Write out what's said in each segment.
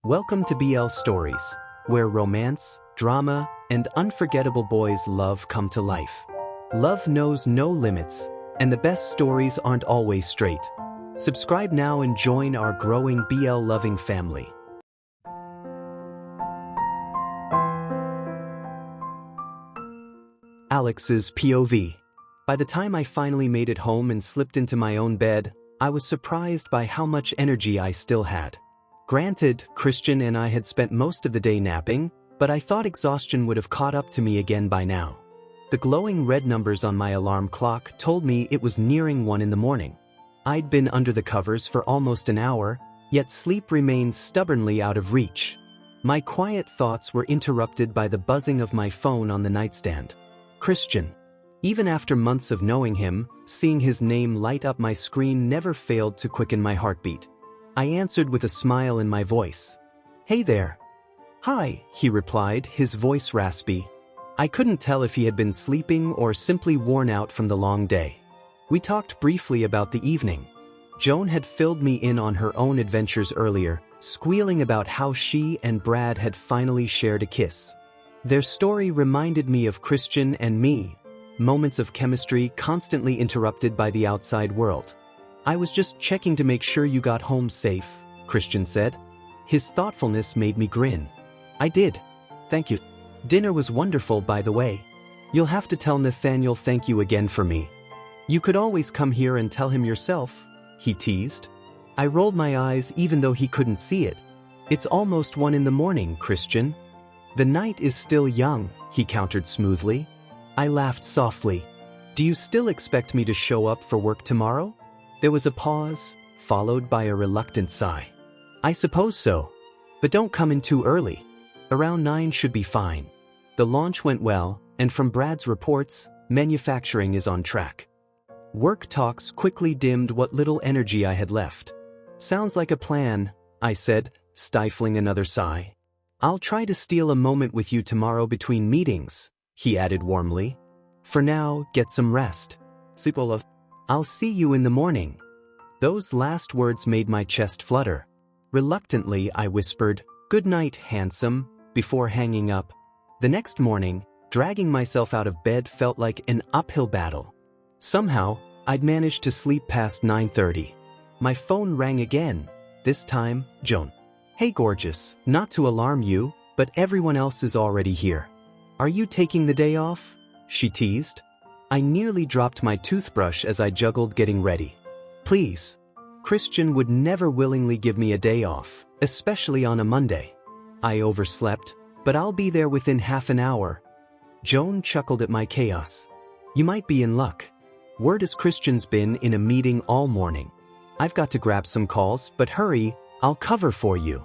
Welcome to BL Stories, where romance, drama, and unforgettable boys' love come to life. Love knows no limits, and the best stories aren't always straight. Subscribe now and join our growing BL-loving family. Alex's POV. By the time I finally made it home and slipped into my own bed, I was surprised by how much energy I still had. Granted, Christian and I had spent most of the day napping, but I thought exhaustion would have caught up to me again by now. The glowing red numbers on my alarm clock told me it was nearing 1 in the morning. I'd been under the covers for almost an hour, yet sleep remained stubbornly out of reach. My quiet thoughts were interrupted by the buzzing of my phone on the nightstand. Christian. Even after months of knowing him, seeing his name light up my screen never failed to quicken my heartbeat. I answered with a smile in my voice. "Hey there." "Hi," he replied, his voice raspy. I couldn't tell if he had been sleeping or simply worn out from the long day. We talked briefly about the evening. Joan had filled me in on her own adventures earlier, squealing about how she and Brad had finally shared a kiss. Their story reminded me of Christian and me, moments of chemistry constantly interrupted by the outside world. "I was just checking to make sure you got home safe," Christian said. His thoughtfulness made me grin. "I did. Thank you. Dinner was wonderful, by the way. You'll have to tell Nathaniel thank you again for me. You could always come here and tell him yourself," he teased. I rolled my eyes even though he couldn't see it. "It's almost 1 in the morning, Christian." "The night is still young," he countered smoothly. I laughed softly. "Do you still expect me to show up for work tomorrow?" There was a pause, followed by a reluctant sigh. "I suppose so. But don't come in too early. Around 9 should be fine." The launch went well, and from Brad's reports, manufacturing is on track. Work talks quickly dimmed what little energy I had left. "Sounds like a plan," I said, stifling another sigh. "I'll try to steal a moment with you tomorrow between meetings," he added warmly. "For now, get some rest. Sleep well. I'll see you in the morning." Those last words made my chest flutter. Reluctantly, I whispered, "Good night, handsome," before hanging up. The next morning, dragging myself out of bed felt like an uphill battle. Somehow, I'd managed to sleep past 9:30. My phone rang again, this time, Joan. "Hey gorgeous, not to alarm you, but everyone else is already here. Are you taking the day off?" she teased. I nearly dropped my toothbrush as I juggled getting ready. "Please." Christian would never willingly give me a day off, especially on a Monday. I overslept, but I'll be there within half an hour. Joan chuckled at my chaos. "You might be in luck. Word is Christian's been in a meeting all morning. I've got to grab some calls, but hurry, I'll cover for you."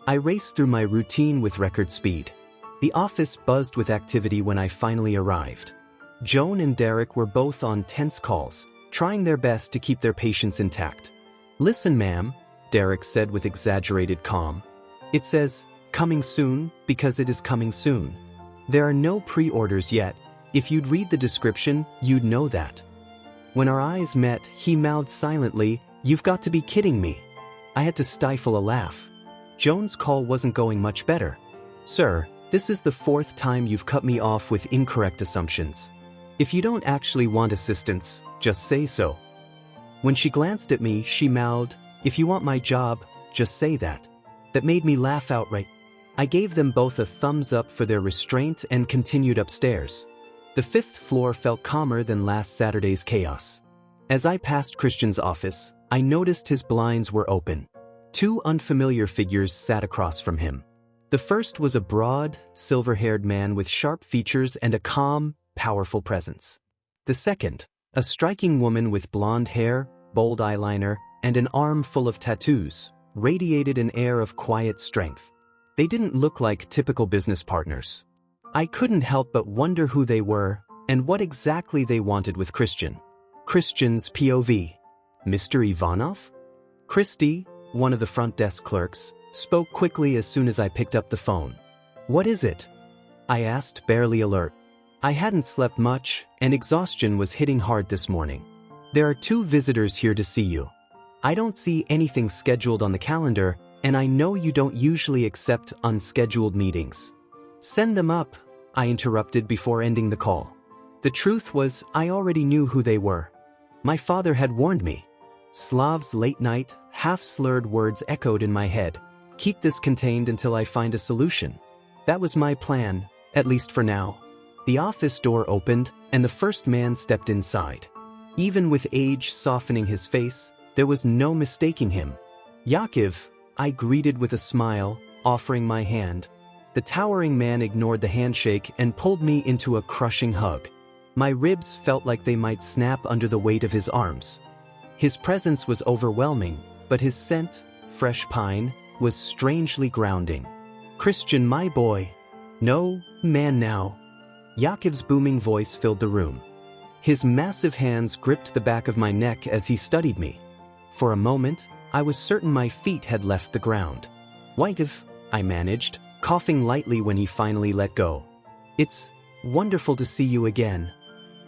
I raced through my routine with record speed. The office buzzed with activity when I finally arrived. Joan and Derek were both on tense calls, trying their best to keep their patience intact. "Listen, ma'am," Derek said with exaggerated calm. "It says, 'coming soon,' because it is coming soon. There are no pre-orders yet. If you'd read the description, you'd know that." When our eyes met, he mouthed silently, "You've got to be kidding me." I had to stifle a laugh. Joan's call wasn't going much better. "Sir, this is the 4th time you've cut me off with incorrect assumptions. If you don't actually want assistance, just say so." When she glanced at me, she mouthed, "If you want my job, just say that." That made me laugh outright. I gave them both a thumbs up for their restraint and continued upstairs. The 5th floor felt calmer than last Saturday's chaos. As I passed Christian's office, I noticed his blinds were open. 2 unfamiliar figures sat across from him. The first was a broad, silver-haired man with sharp features and a calm, powerful presence. The second, a striking woman with blonde hair, bold eyeliner, and an arm full of tattoos, radiated an air of quiet strength. They didn't look like typical business partners. I couldn't help but wonder who they were and what exactly they wanted with Christian. Christian's POV. "Mr. Ivanov?" Christy, one of the front desk clerks, spoke quickly as soon as I picked up the phone. "What is it?" I asked, barely alert. I hadn't slept much, and exhaustion was hitting hard this morning. "There are 2 visitors here to see you. I don't see anything scheduled on the calendar, and I know you don't usually accept unscheduled meetings." "Send them up," I interrupted before ending the call. The truth was, I already knew who they were. My father had warned me. Slav's late-night, half-slurred words echoed in my head. "Keep this contained until I find a solution." That was my plan, at least for now. The office door opened, and the first man stepped inside. Even with age softening his face, there was no mistaking him. "Yaakov," I greeted with a smile, offering my hand. The towering man ignored the handshake and pulled me into a crushing hug. My ribs felt like they might snap under the weight of his arms. His presence was overwhelming, but his scent, fresh pine, was strangely grounding. "Christian, my boy." "No, man now." Yaakov's booming voice filled the room. His massive hands gripped the back of my neck as he studied me. For a moment, I was certain my feet had left the ground. "Yaakov," I managed, coughing lightly when he finally let go. "It's wonderful to see you again."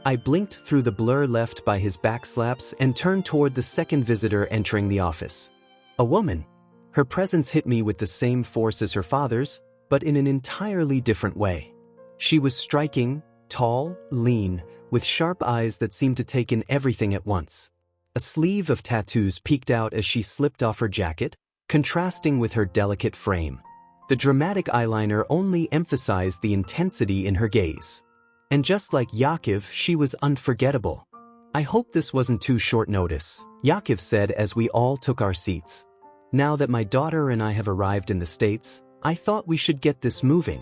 I blinked through the blur left by his backslaps and turned toward the second visitor entering the office. A woman. Her presence hit me with the same force as her father's, but in an entirely different way. She was striking, tall, lean, with sharp eyes that seemed to take in everything at once. A sleeve of tattoos peeked out as she slipped off her jacket, contrasting with her delicate frame. The dramatic eyeliner only emphasized the intensity in her gaze. And just like Yaakov, she was unforgettable. "I hope this wasn't too short notice," Yaakov said as we all took our seats. "Now that my daughter and I have arrived in the States, I thought we should get this moving."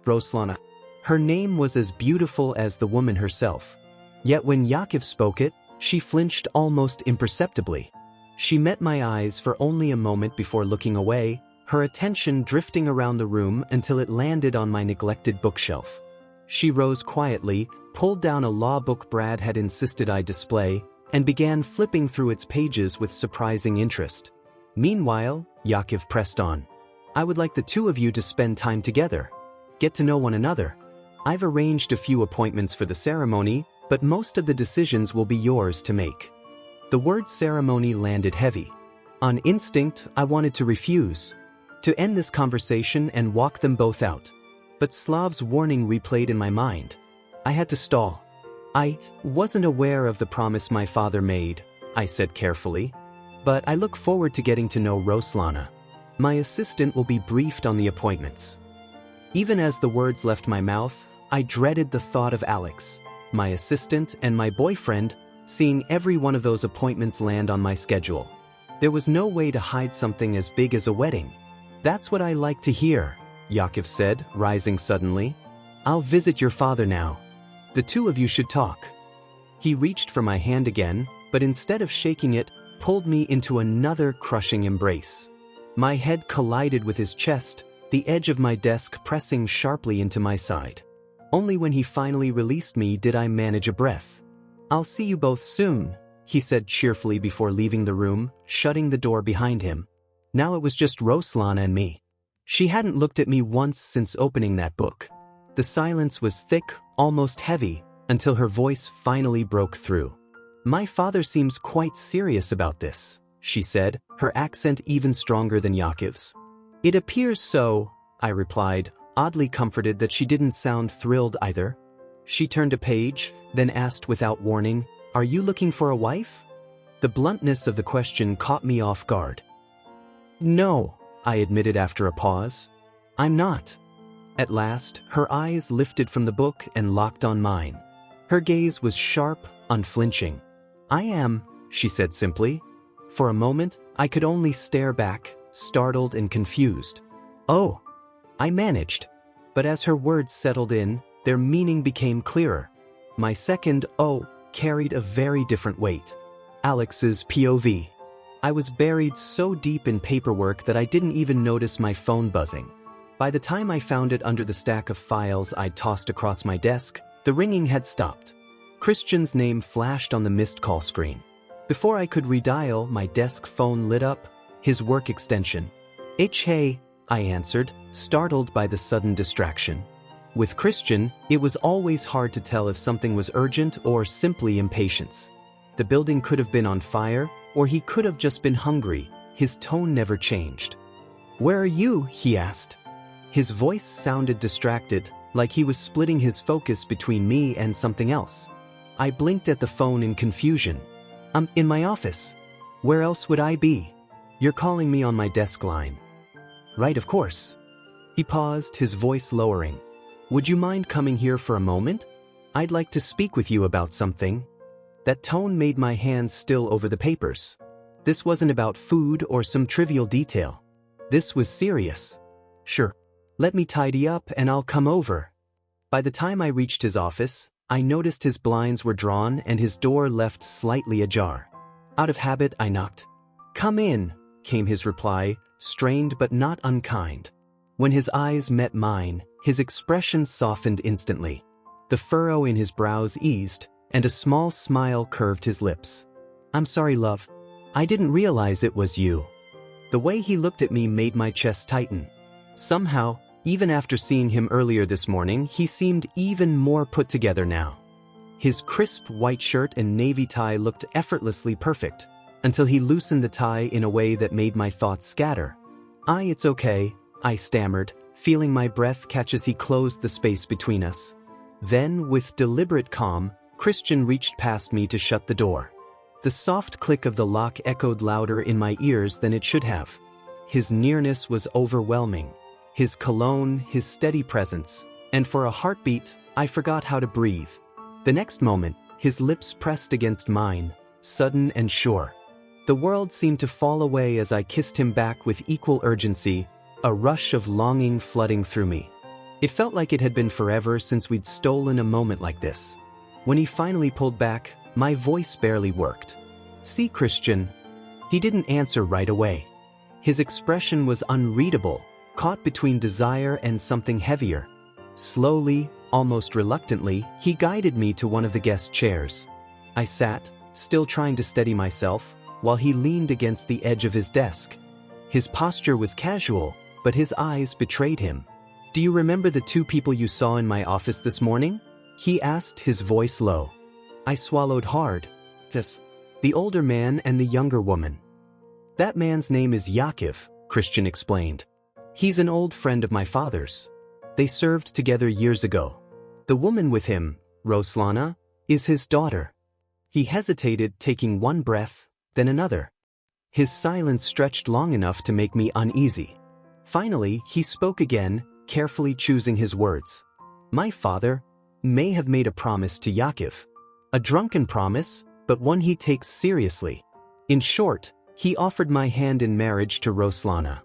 Roslana. Her name was as beautiful as the woman herself. Yet when Yaakov spoke it, she flinched almost imperceptibly. She met my eyes for only a moment before looking away, her attention drifting around the room until it landed on my neglected bookshelf. She rose quietly, pulled down a law book Brad had insisted I display, and began flipping through its pages with surprising interest. "Meanwhile," Yaakov pressed on, "I would like the two of you to spend time together. Get to know one another. I've arranged a few appointments for the ceremony, but most of the decisions will be yours to make." The word ceremony landed heavy. On instinct, I wanted to refuse, to end this conversation and walk them both out. But Slav's warning replayed in my mind. I had to stall. "I wasn't aware of the promise my father made," I said carefully. "But I look forward to getting to know Roslana. My assistant will be briefed on the appointments." Even as the words left my mouth, I dreaded the thought of Alex, my assistant and my boyfriend, seeing every one of those appointments land on my schedule. There was no way to hide something as big as a wedding. "That's what I like to hear," Yaakov said, rising suddenly. "I'll visit your father now. The two of you should talk." He reached for my hand again, but instead of shaking it, pulled me into another crushing embrace. My head collided with his chest, the edge of my desk pressing sharply into my side. Only when he finally released me did I manage a breath. "I'll see you both soon," he said cheerfully before leaving the room, shutting the door behind him. Now it was just Roslana and me. She hadn't looked at me once since opening that book. The silence was thick, almost heavy, until her voice finally broke through. "My father seems quite serious about this," she said, her accent even stronger than Yaakov's. "It appears so," I replied, oddly comforted that she didn't sound thrilled either. She turned a page, then asked without warning, "Are you looking for a wife?" The bluntness of the question caught me off guard. "No," I admitted after a pause. "I'm not." At last, her eyes lifted from the book and locked on mine. Her gaze was sharp, unflinching. "I am," she said simply. For a moment, I could only stare back, startled and confused. "Oh," I managed. But as her words settled in, their meaning became clearer. My second "oh" carried a very different weight. Alex's POV. I was buried so deep in paperwork that I didn't even notice my phone buzzing. By the time I found it under the stack of files I'd tossed across my desk, the ringing had stopped. Christian's name flashed on the missed call screen. Before I could redial, my desk phone lit up, his work extension. "Hey," I answered, startled by the sudden distraction. With Christian, it was always hard to tell if something was urgent or simply impatience. The building could have been on fire, or he could have just been hungry. His tone never changed. "Where are you?" he asked. His voice sounded distracted, like he was splitting his focus between me and something else. I blinked at the phone in confusion. "I'm in my office. Where else would I be? You're calling me on my desk line." "Right, of course." He paused, his voice lowering. "Would you mind coming here for a moment? I'd like to speak with you about something." That tone made my hands still over the papers. This wasn't about food or some trivial detail. This was serious. "Sure. Let me tidy up and I'll come over." By the time I reached his office, I noticed his blinds were drawn and his door left slightly ajar. Out of habit, I knocked. "Come in," came his reply, strained but not unkind. When his eyes met mine, his expression softened instantly. The furrow in his brows eased, and a small smile curved his lips. "I'm sorry, love. I didn't realize it was you." The way he looked at me made my chest tighten. Somehow, even after seeing him earlier this morning, he seemed even more put together now. His crisp white shirt and navy tie looked effortlessly perfect, until he loosened the tie in a way that made my thoughts scatter. It's okay," I stammered, feeling my breath catch as he closed the space between us. Then, with deliberate calm, Christian reached past me to shut the door. The soft click of the lock echoed louder in my ears than it should have. His nearness was overwhelming. His cologne, his steady presence, and for a heartbeat, I forgot how to breathe. The next moment, his lips pressed against mine, sudden and sure. The world seemed to fall away as I kissed him back with equal urgency, a rush of longing flooding through me. It felt like it had been forever since we'd stolen a moment like this. When he finally pulled back, my voice barely worked. "See, Christian." He didn't answer right away. His expression was unreadable, caught between desire and something heavier. Slowly, almost reluctantly, he guided me to one of the guest chairs. I sat, still trying to steady myself, while he leaned against the edge of his desk. His posture was casual, but his eyes betrayed him. "Do you remember the two people you saw in my office this morning?" he asked, his voice low. I swallowed hard. "Yes. The older man and the younger woman." "That man's name is Yaakov," Christian explained. "He's an old friend of my father's. They served together years ago. The woman with him, Roslana, is his daughter." He hesitated, taking one breath, then another. His silence stretched long enough to make me uneasy. Finally, he spoke again, carefully choosing his words. "My father may have made a promise to Yaakov. A drunken promise, but one he takes seriously. In short, he offered my hand in marriage to Roslana."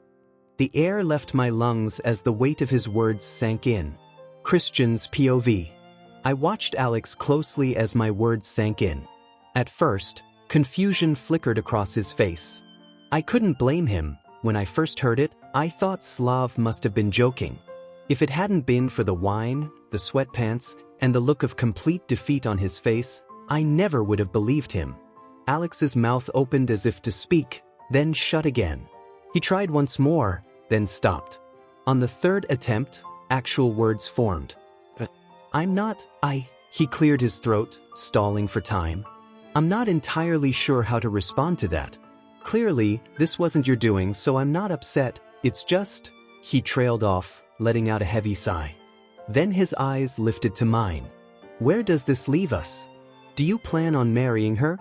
The air left my lungs as the weight of his words sank in. Christian's POV. I watched Alex closely as my words sank in. At first, confusion flickered across his face. I couldn't blame him. When I first heard it, I thought Slav must have been joking. If it hadn't been for the wine, the sweatpants, and the look of complete defeat on his face, I never would have believed him. Alex's mouth opened as if to speak, then shut again. He tried once more, then stopped. On the third attempt, actual words formed. "I'm not, he cleared his throat, stalling for time. "I'm not entirely sure how to respond to that. Clearly, this wasn't your doing, so I'm not upset, it's just," he trailed off, letting out a heavy sigh. Then his eyes lifted to mine. "Where does this leave us? Do you plan on marrying her?"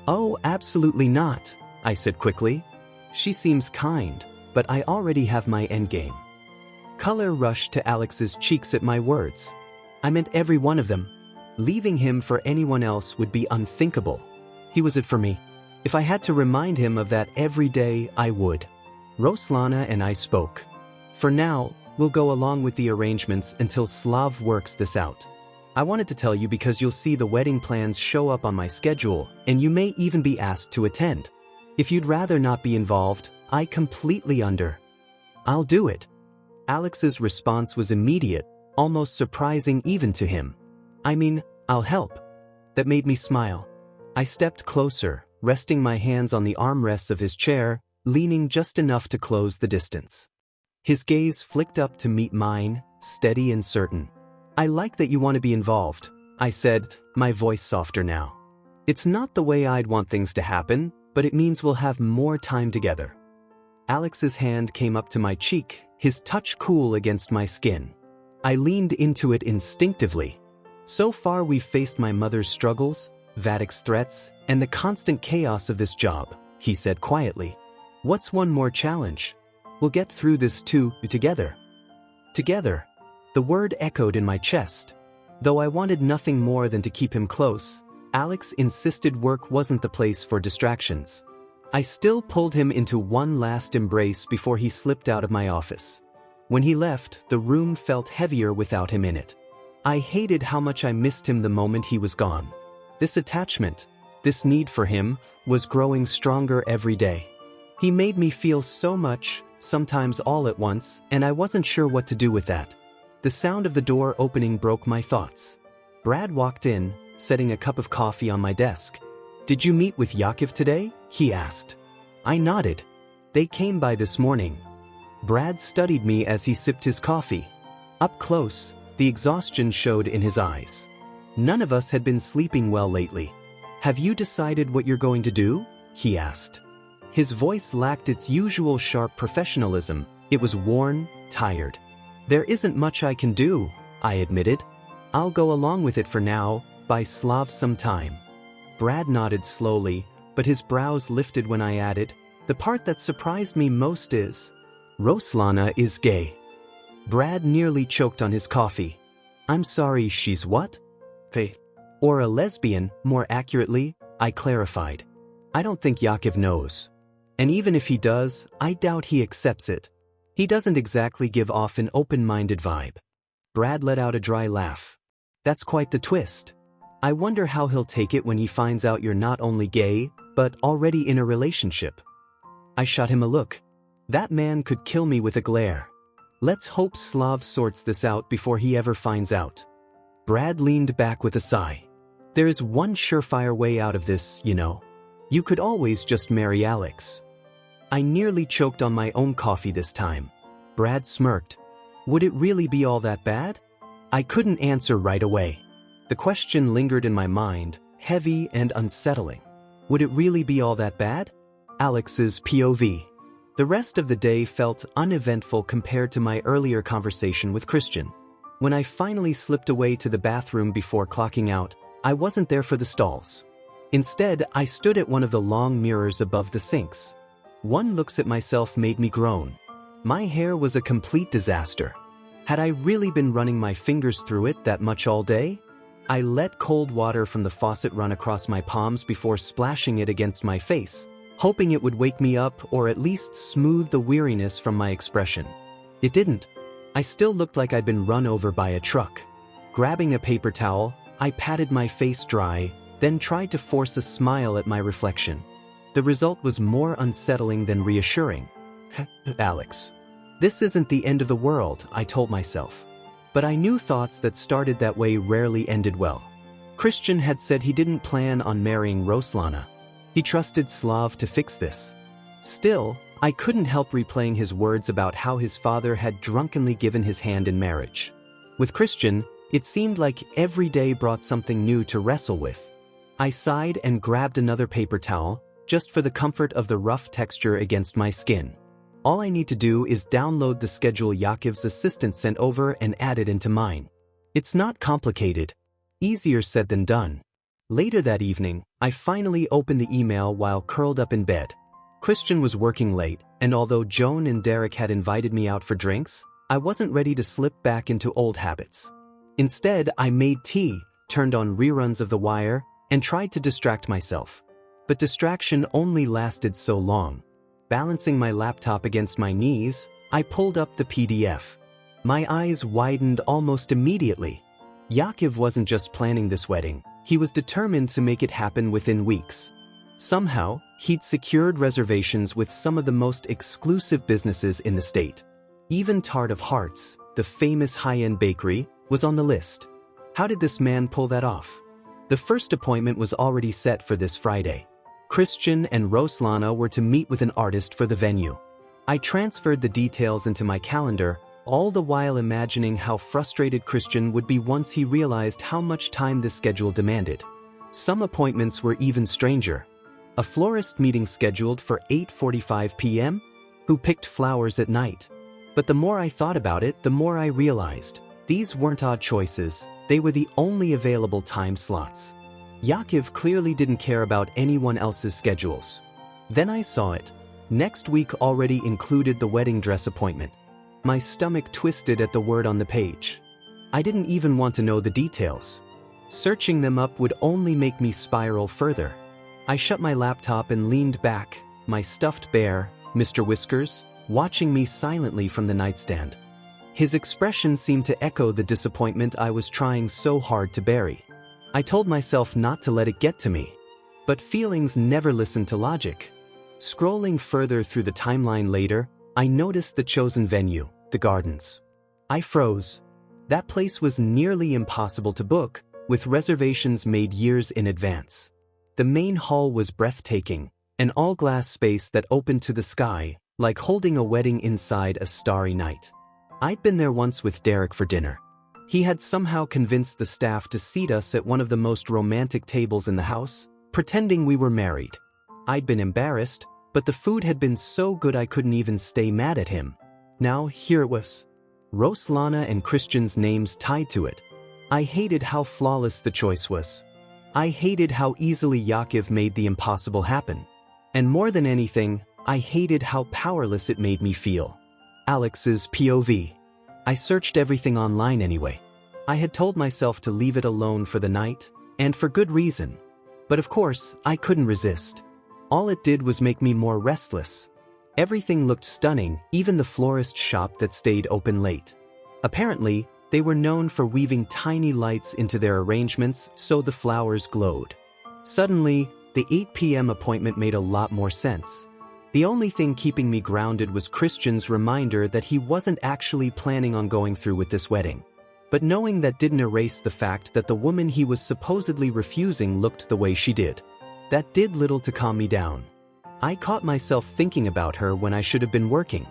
"Oh, absolutely not," I said quickly. "She seems kind, but I already have my endgame." Color rushed to Alex's cheeks at my words. I meant every one of them. Leaving him for anyone else would be unthinkable. He was it for me. If I had to remind him of that every day, I would. Roslana and I spoke. "For now, we'll go along with the arrangements until Slav works this out. I wanted to tell you because you'll see the wedding plans show up on my schedule, and you may even be asked to attend. If you'd rather not be involved, I completely I'll do it." Alex's response was immediate, almost surprising even to him. "I mean, I'll help." That made me smile. I stepped closer, resting my hands on the armrests of his chair, leaning just enough to close the distance. His gaze flicked up to meet mine, steady and certain. "I like that you want to be involved," I said, my voice softer now. "It's not the way I'd want things to happen, but it means we'll have more time together." Alex's hand came up to my cheek, his touch cool against my skin. I leaned into it instinctively. So far we've faced my mother's struggles, Vadic's threats, and the constant chaos of this job, he said quietly. What's one more challenge? We'll get through this too, together. Together. The word echoed in my chest. Though I wanted nothing more than to keep him close, Alex insisted work wasn't the place for distractions. I still pulled him into one last embrace before he slipped out of my office. When he left, the room felt heavier without him in it. I hated how much I missed him the moment he was gone. This attachment, this need for him, was growing stronger every day. He made me feel so much, sometimes all at once, and I wasn't sure what to do with that. The sound of the door opening broke my thoughts. Brad walked in, setting a cup of coffee on my desk. Did you meet with Yaakov today? He asked. I nodded. They came by this morning. Brad studied me as he sipped his coffee. Up close, the exhaustion showed in his eyes. None of us had been sleeping well lately. Have you decided what you're going to do? He asked. His voice lacked its usual sharp professionalism. It was worn, tired. There isn't much I can do, I admitted. I'll go along with it for now, buy Slav some time. Brad nodded slowly, but his brows lifted when I added, the part that surprised me most is, Roslana is gay. Brad nearly choked on his coffee. I'm sorry, she's what? Or a lesbian, more accurately, I clarified. I don't think Yaakov knows. And even if he does, I doubt he accepts it. He doesn't exactly give off an open-minded vibe. Brad let out a dry laugh. That's quite the twist. I wonder how he'll take it when he finds out you're not only gay, but already in a relationship. I shot him a look. That man could kill me with a glare. Let's hope Slav sorts this out before he ever finds out. Brad leaned back with a sigh. There is one surefire way out of this, you know. You could always just marry Alex. I nearly choked on my own coffee this time. Brad smirked. Would it really be all that bad? I couldn't answer right away. The question lingered in my mind, heavy and unsettling. Would it really be all that bad? Alex's POV. The rest of the day felt uneventful compared to my earlier conversation with Christian. When I finally slipped away to the bathroom before clocking out, I wasn't there for the stalls. Instead, I stood at one of the long mirrors above the sinks. One looks at myself made me groan. My hair was a complete disaster. Had I really been running my fingers through it that much all day? I let cold water from the faucet run across my palms before splashing it against my face, hoping it would wake me up or at least smooth the weariness from my expression. It didn't. I still looked like I'd been run over by a truck. Grabbing a paper towel, I patted my face dry, then tried to force a smile at my reflection. The result was more unsettling than reassuring. Alex. This isn't the end of the world, I told myself. But I knew thoughts that started that way rarely ended well. Christian had said he didn't plan on marrying Roslana. He trusted Slav to fix this. Still, I couldn't help replaying his words about how his father had drunkenly given his hand in marriage. With Christian, it seemed like every day brought something new to wrestle with. I sighed and grabbed another paper towel, just for the comfort of the rough texture against my skin. All I need to do is download the schedule Yaakov's assistant sent over and add it into mine. It's not complicated. Easier said than done. Later that evening, I finally opened the email while curled up in bed. Christian was working late, and although Joan and Derek had invited me out for drinks, I wasn't ready to slip back into old habits. Instead, I made tea, turned on reruns of The Wire, and tried to distract myself. But distraction only lasted so long. Balancing my laptop against my knees, I pulled up the PDF. My eyes widened almost immediately. Yaakov wasn't just planning this wedding, he was determined to make it happen within weeks. Somehow, he'd secured reservations with some of the most exclusive businesses in the state. Even Tart of Hearts, the famous high-end bakery, was on the list. How did this man pull that off? The first appointment was already set for this Friday. Christian and Roslana were to meet with an artist for the venue. I transferred the details into my calendar, all the while imagining how frustrated Christian would be once he realized how much time this schedule demanded. Some appointments were even stranger. A florist meeting scheduled for 8:45 p.m.? Who picked flowers at night? But the more I thought about it, the more I realized these weren't odd choices, they were the only available time slots. Yaakov clearly didn't care about anyone else's schedules. Then I saw it. Next week already included the wedding dress appointment. My stomach twisted at the word on the page. I didn't even want to know the details. Searching them up would only make me spiral further. I shut my laptop and leaned back, my stuffed bear, Mr. Whiskers, watching me silently from the nightstand. His expression seemed to echo the disappointment I was trying so hard to bury. I told myself not to let it get to me. But feelings never listen to logic. Scrolling further through the timeline later, I noticed the chosen venue, the gardens. I froze. That place was nearly impossible to book, with reservations made years in advance. The main hall was breathtaking, an all-glass space that opened to the sky, like holding a wedding inside a starry night. I'd been there once with Derek for dinner. He had somehow convinced the staff to seat us at one of the most romantic tables in the house, pretending we were married. I'd been embarrassed, but the food had been so good I couldn't even stay mad at him. Now, here it was. Roslana and Christian's names tied to it. I hated how flawless the choice was. I hated how easily Yaakov made the impossible happen. And more than anything, I hated how powerless it made me feel. Alex's POV. I searched everything online anyway. I had told myself to leave it alone for the night, and for good reason. But of course, I couldn't resist. All it did was make me more restless. Everything looked stunning, even the florist shop that stayed open late. Apparently, they were known for weaving tiny lights into their arrangements so the flowers glowed. Suddenly, the 8 p.m. appointment made a lot more sense. The only thing keeping me grounded was Christian's reminder that he wasn't actually planning on going through with this wedding. But knowing that didn't erase the fact that the woman he was supposedly refusing looked the way she did. That did little to calm me down. I caught myself thinking about her when I should have been working.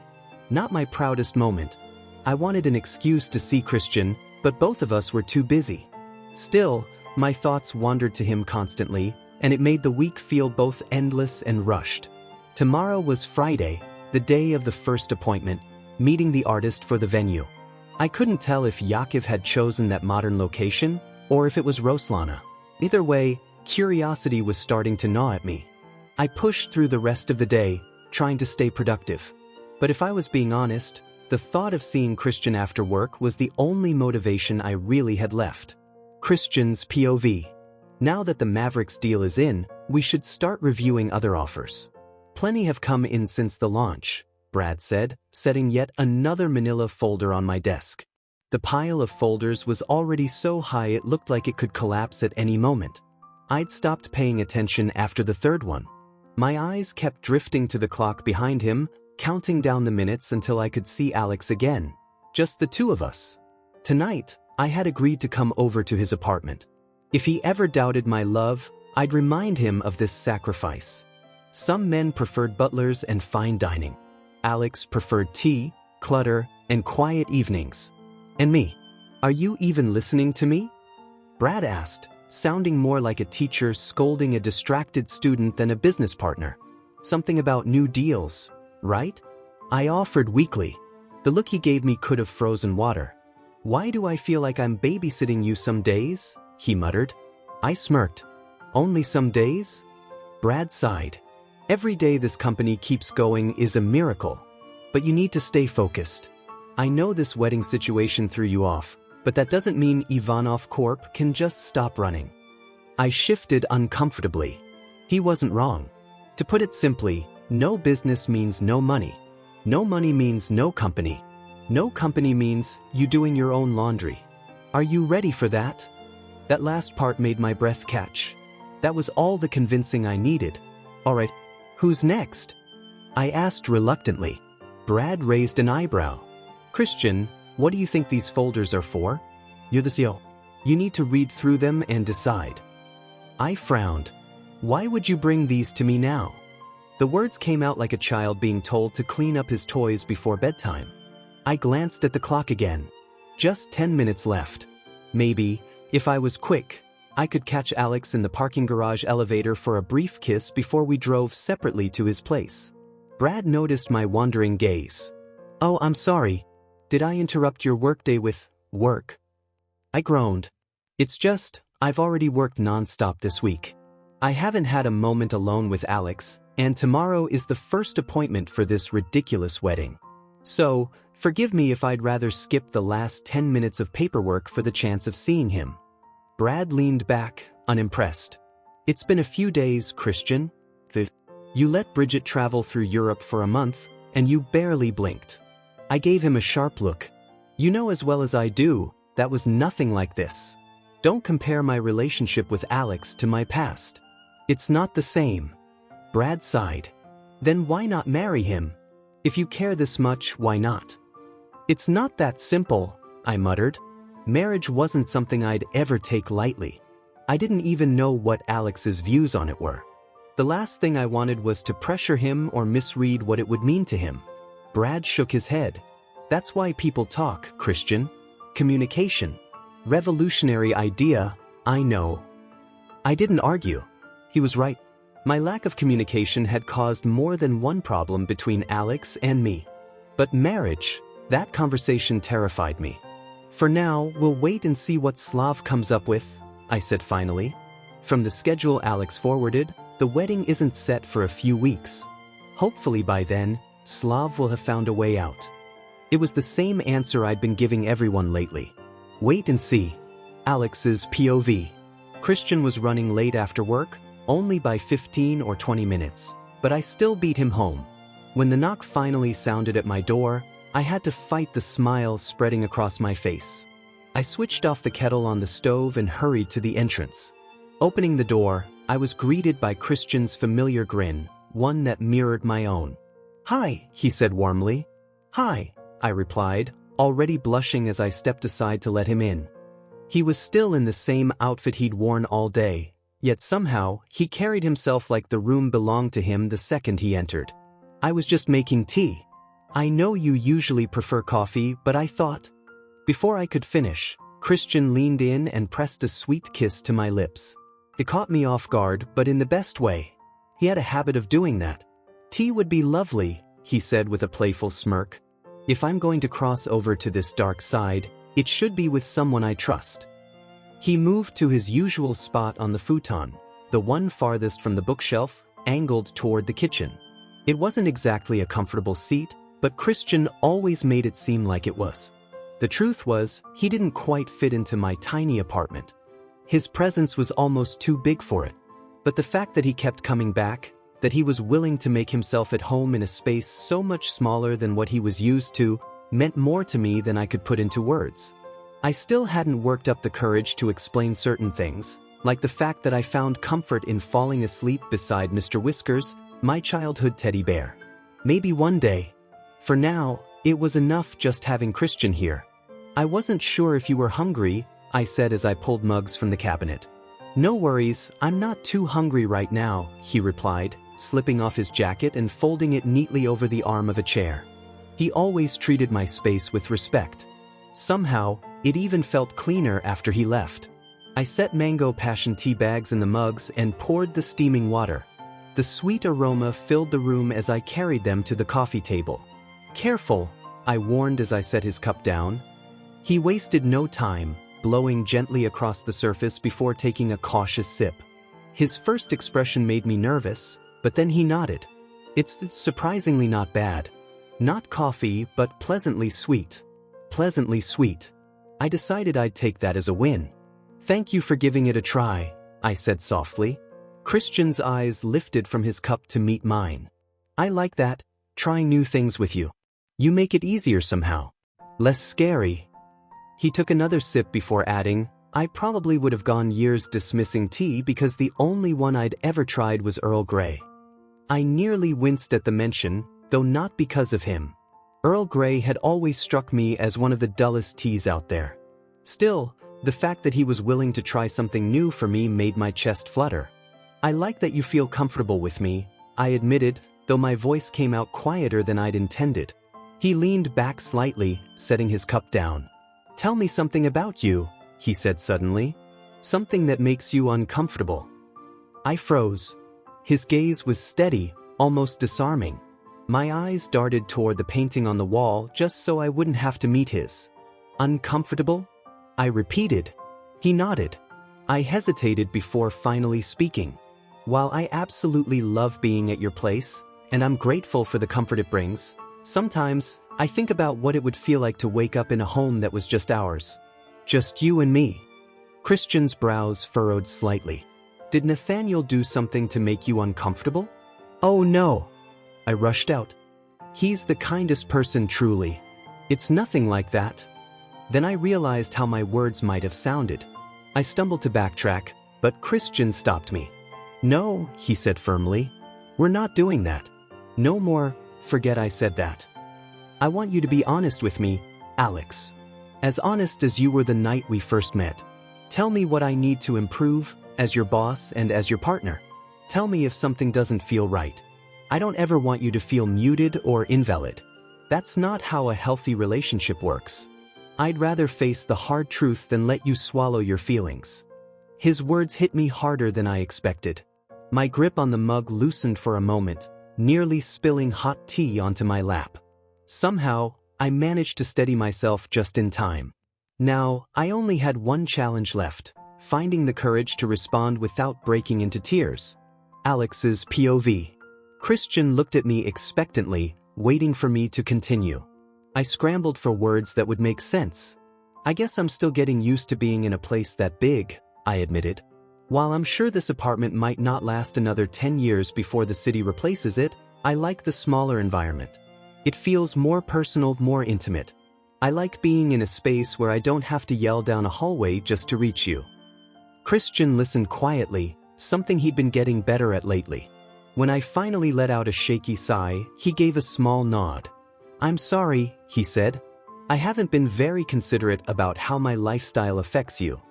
Not my proudest moment. I wanted an excuse to see Christian, but both of us were too busy. Still, my thoughts wandered to him constantly, and it made the week feel both endless and rushed. Tomorrow was Friday, the day of the first appointment, meeting the artist for the venue. I couldn't tell if Yaakov had chosen that modern location, or if it was Roslana. Either way, curiosity was starting to gnaw at me. I pushed through the rest of the day, trying to stay productive. But if I was being honest, the thought of seeing Christian after work was the only motivation I really had left. Christian's POV. Now that the Mavericks deal is in, we should start reviewing other offers. Plenty have come in since the launch, Brad said, setting yet another manila folder on my desk. The pile of folders was already so high it looked like it could collapse at any moment. I'd stopped paying attention after the third one. My eyes kept drifting to the clock behind him, counting down the minutes until I could see Alex again. Just the two of us. Tonight, I had agreed to come over to his apartment. If he ever doubted my love, I'd remind him of this sacrifice. Some men preferred butlers and fine dining. Alex preferred tea, clutter, and quiet evenings. And me? Are you even listening to me? Brad asked, sounding more like a teacher scolding a distracted student than a business partner. Something about new deals, right? I offered weakly. The look he gave me could have frozen water. Why do I feel like I'm babysitting you some days? He muttered. I smirked. Only some days? Brad sighed. Every day this company keeps going is a miracle. But you need to stay focused. I know this wedding situation threw you off, but that doesn't mean Ivanov Corp can just stop running. I shifted uncomfortably. He wasn't wrong. To put it simply, no business means no money. No money means no company. No company means you doing your own laundry. Are you ready for that? That last part made my breath catch. That was all the convincing I needed. All right. Who's next? I asked reluctantly. Brad raised an eyebrow. Christian, what do you think these folders are for? You're the CEO. You need to read through them and decide. I frowned. Why would you bring these to me now? The words came out like a child being told to clean up his toys before bedtime. I glanced at the clock again. Just 10 minutes left. Maybe, if I was quick, I could catch Alex in the parking garage elevator for a brief kiss before we drove separately to his place. Brad noticed my wandering gaze. "Oh, I'm sorry. Did I interrupt your workday with work?" I groaned. "It's just, I've already worked nonstop this week. I haven't had a moment alone with Alex, and tomorrow is the first appointment for this ridiculous wedding. So, forgive me if I'd rather skip the last 10 minutes of paperwork for the chance of seeing him." Brad leaned back, unimpressed. "It's been a few days, Christian. You let Bridget travel through Europe for a month, and you barely blinked." I gave him a sharp look. "You know as well as I do, that was nothing like this. Don't compare my relationship with Alex to my past. It's not the same." Brad sighed. "Then why not marry him? If you care this much, why not?" "It's not that simple," I muttered. Marriage wasn't something I'd ever take lightly. I didn't even know what Alex's views on it were. The last thing I wanted was to pressure him or misread what it would mean to him. Brad shook his head. "That's why people talk, Christian. Communication. Revolutionary idea, I know." I didn't argue. He was right. My lack of communication had caused more than one problem between Alex and me. But marriage, that conversation terrified me. "For now, we'll wait and see what Slav comes up with," I said finally. From the schedule Alex forwarded, the wedding isn't set for a few weeks. Hopefully by then, Slav will have found a way out. It was the same answer I'd been giving everyone lately. Wait and see. Alex's POV. Christian was running late after work, only by 15 or 20 minutes, but I still beat him home. When the knock finally sounded at my door, I had to fight the smile spreading across my face. I switched off the kettle on the stove and hurried to the entrance. Opening the door, I was greeted by Christian's familiar grin, one that mirrored my own. "Hi," he said warmly. "Hi," I replied, already blushing as I stepped aside to let him in. He was still in the same outfit he'd worn all day, yet somehow he carried himself like the room belonged to him the second he entered. "I was just making tea. I know you usually prefer coffee, but I thought..." Before I could finish, Christian leaned in and pressed a sweet kiss to my lips. It caught me off guard, but in the best way. He had a habit of doing that. "Tea would be lovely," he said with a playful smirk. "If I'm going to cross over to this dark side, it should be with someone I trust." He moved to his usual spot on the futon, the one farthest from the bookshelf, angled toward the kitchen. It wasn't exactly a comfortable seat, but Christian always made it seem like it was. The truth was, he didn't quite fit into my tiny apartment. His presence was almost too big for it. But the fact that he kept coming back, that he was willing to make himself at home in a space so much smaller than what he was used to, meant more to me than I could put into words. I still hadn't worked up the courage to explain certain things, like the fact that I found comfort in falling asleep beside Mr. Whiskers, my childhood teddy bear. Maybe one day. For now, it was enough just having Christian here. "I wasn't sure if you were hungry," I said as I pulled mugs from the cabinet. "No worries, I'm not too hungry right now," he replied, slipping off his jacket and folding it neatly over the arm of a chair. He always treated my space with respect. Somehow, it even felt cleaner after he left. I set mango passion tea bags in the mugs and poured the steaming water. The sweet aroma filled the room as I carried them to the coffee table. "Careful," I warned as I set his cup down. He wasted no time, blowing gently across the surface before taking a cautious sip. His first expression made me nervous, but then he nodded. "It's surprisingly not bad. Not coffee, but pleasantly sweet." Pleasantly sweet. I decided I'd take that as a win. "Thank you for giving it a try," I said softly. Christian's eyes lifted from his cup to meet mine. "I like that, trying new things with you. You make it easier somehow. Less scary." He took another sip before adding, "I probably would have gone years dismissing tea because the only one I'd ever tried was Earl Grey." I nearly winced at the mention, though not because of him. Earl Grey had always struck me as one of the dullest teas out there. Still, the fact that he was willing to try something new for me made my chest flutter. "I like that you feel comfortable with me," I admitted, though my voice came out quieter than I'd intended. He leaned back slightly, setting his cup down. "Tell me something about you," he said suddenly. "Something that makes you uncomfortable." I froze. His gaze was steady, almost disarming. My eyes darted toward the painting on the wall just so I wouldn't have to meet his. Uncomfortable? I repeated. He nodded. I hesitated before finally speaking. While I absolutely love being at your place, and I'm grateful for the comfort it brings, sometimes I think about what it would feel like to wake up in a home that was just ours. Just you and me. Christian's brows furrowed slightly. Did Nathaniel do something to make you uncomfortable? Oh no. I rushed out. He's the kindest person, truly. It's nothing like that. Then I realized how my words might have sounded. I stumbled to backtrack, but Christian stopped me. No, he said firmly. We're not doing that. No more, forget I said that. I want you to be honest with me, Alex. As honest as you were the night we first met. Tell me what I need to improve, as your boss and as your partner. Tell me if something doesn't feel right. I don't ever want you to feel muted or invalid. That's not how a healthy relationship works. I'd rather face the hard truth than let you swallow your feelings. His words hit me harder than I expected. My grip on the mug loosened for a moment, nearly spilling hot tea onto my lap. Somehow, I managed to steady myself just in time. Now, I only had one challenge left, finding the courage to respond without breaking into tears. Alex's POV. Christian looked at me expectantly, waiting for me to continue. I scrambled for words that would make sense. I guess I'm still getting used to being in a place that big, I admitted. While I'm sure this apartment might not last another 10 years before the city replaces it, I like the smaller environment. It feels more personal, more intimate. I like being in a space where I don't have to yell down a hallway just to reach you. Christian listened quietly, something he'd been getting better at lately. When I finally let out a shaky sigh, he gave a small nod. I'm sorry, he said. I haven't been very considerate about how my lifestyle affects you.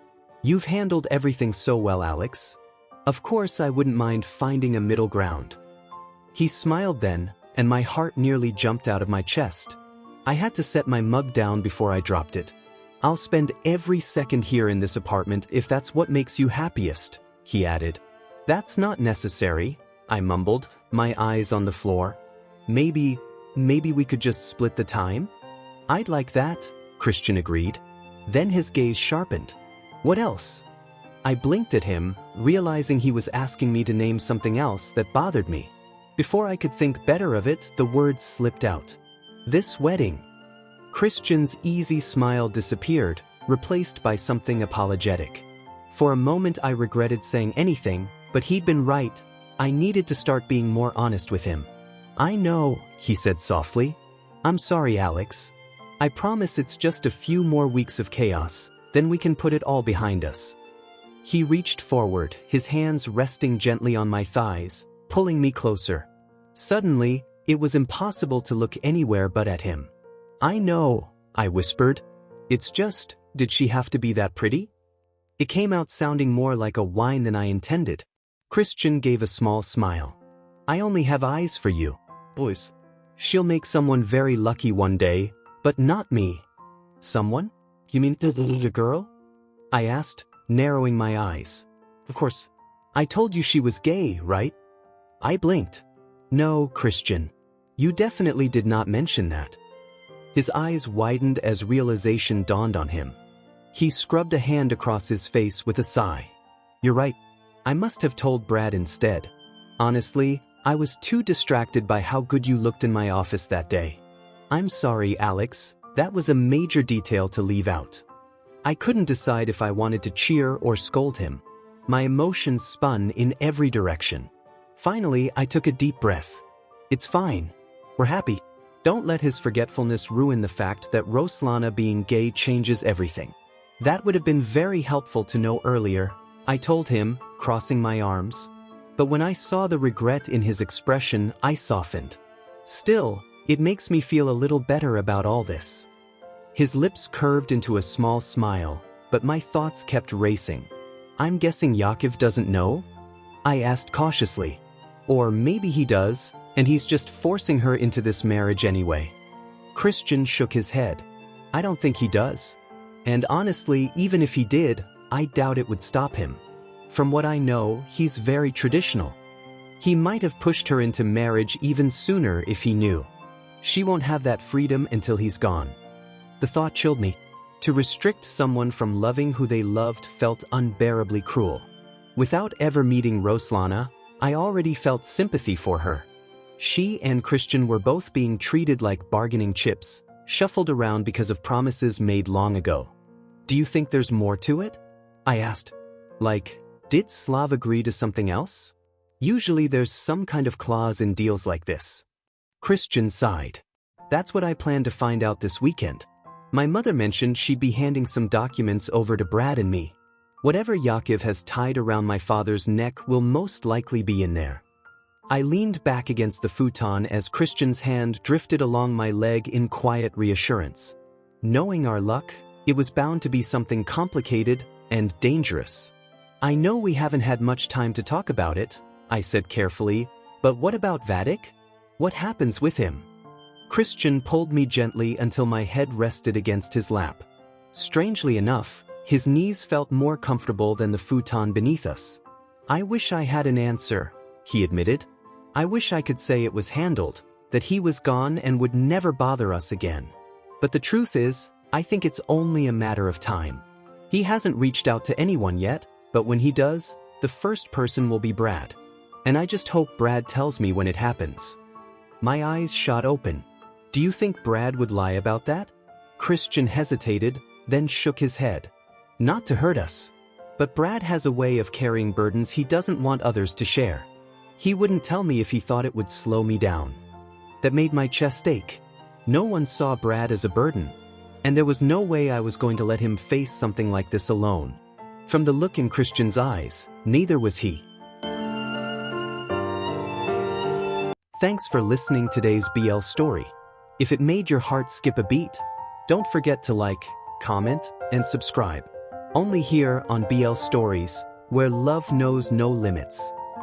You've handled everything so well, Alex. Of course I wouldn't mind finding a middle ground. He smiled then, and my heart nearly jumped out of my chest. I had to set my mug down before I dropped it. I'll spend every second here in this apartment if that's what makes you happiest, he added. That's not necessary, I mumbled, my eyes on the floor. Maybe we could just split the time? I'd like that, Christian agreed. Then his gaze sharpened. What else? I blinked at him, realizing he was asking me to name something else that bothered me. Before I could think better of it, the words slipped out. This wedding. Christian's easy smile disappeared, replaced by something apologetic. For a moment I regretted saying anything, but he'd been right. I needed to start being more honest with him. I know, he said softly. I'm sorry, Alex. I promise it's just a few more weeks of chaos, then we can put it all behind us. He reached forward, his hands resting gently on my thighs, pulling me closer. Suddenly, it was impossible to look anywhere but at him. I know, I whispered. It's just, did she have to be that pretty? It came out sounding more like a whine than I intended. Christian gave a small smile. I only have eyes for you, boys. She'll make someone very lucky one day, but not me. Someone? You mean the girl? I asked, narrowing my eyes. Of course. I told you she was gay, right? I blinked. No, Christian. You definitely did not mention that. His eyes widened as realization dawned on him. He scrubbed a hand across his face with a sigh. You're right. I must have told Brad instead. Honestly, I was too distracted by how good you looked in my office that day. I'm sorry, Alex. That was a major detail to leave out. I couldn't decide if I wanted to cheer or scold him. My emotions spun in every direction. Finally, I took a deep breath. It's fine. We're happy. Don't let his forgetfulness ruin the fact that Roslana being gay changes everything. That would have been very helpful to know earlier, I told him, crossing my arms. But when I saw the regret in his expression, I softened. Still, it makes me feel a little better about all this. His lips curved into a small smile, but my thoughts kept racing. I'm guessing Yaakov doesn't know? I asked cautiously. Or maybe he does, and he's just forcing her into this marriage anyway. Christian shook his head. I don't think he does. And honestly, even if he did, I doubt it would stop him. From what I know, he's very traditional. He might have pushed her into marriage even sooner if he knew. She won't have that freedom until he's gone. The thought chilled me. To restrict someone from loving who they loved felt unbearably cruel. Without ever meeting Roslana, I already felt sympathy for her. She and Christian were both being treated like bargaining chips, shuffled around because of promises made long ago. Do you think there's more to it? I asked. Like, did Slav agree to something else? Usually there's some kind of clause in deals like this. Christian sighed. That's what I plan to find out this weekend. My mother mentioned she'd be handing some documents over to Brad and me. Whatever Yaakov has tied around my father's neck will most likely be in there. I leaned back against the futon as Christian's hand drifted along my leg in quiet reassurance. Knowing our luck, it was bound to be something complicated and dangerous. I know we haven't had much time to talk about it, I said carefully, but what about Vadik? What happens with him? Christian pulled me gently until my head rested against his lap. Strangely enough, his knees felt more comfortable than the futon beneath us. I wish I had an answer, he admitted. I wish I could say it was handled, that he was gone and would never bother us again. But the truth is, I think it's only a matter of time. He hasn't reached out to anyone yet, but when he does, the first person will be Brad. And I just hope Brad tells me when it happens. My eyes shot open. Do you think Brad would lie about that? Christian hesitated, then shook his head. Not to hurt us. But Brad has a way of carrying burdens he doesn't want others to share. He wouldn't tell me if he thought it would slow me down. That made my chest ache. No one saw Brad as a burden. And there was no way I was going to let him face something like this alone. From the look in Christian's eyes, neither was he. Thanks for listening to today's BL story. If it made your heart skip a beat, don't forget to like, comment, and subscribe. Only here on BL Stories, where love knows no limits.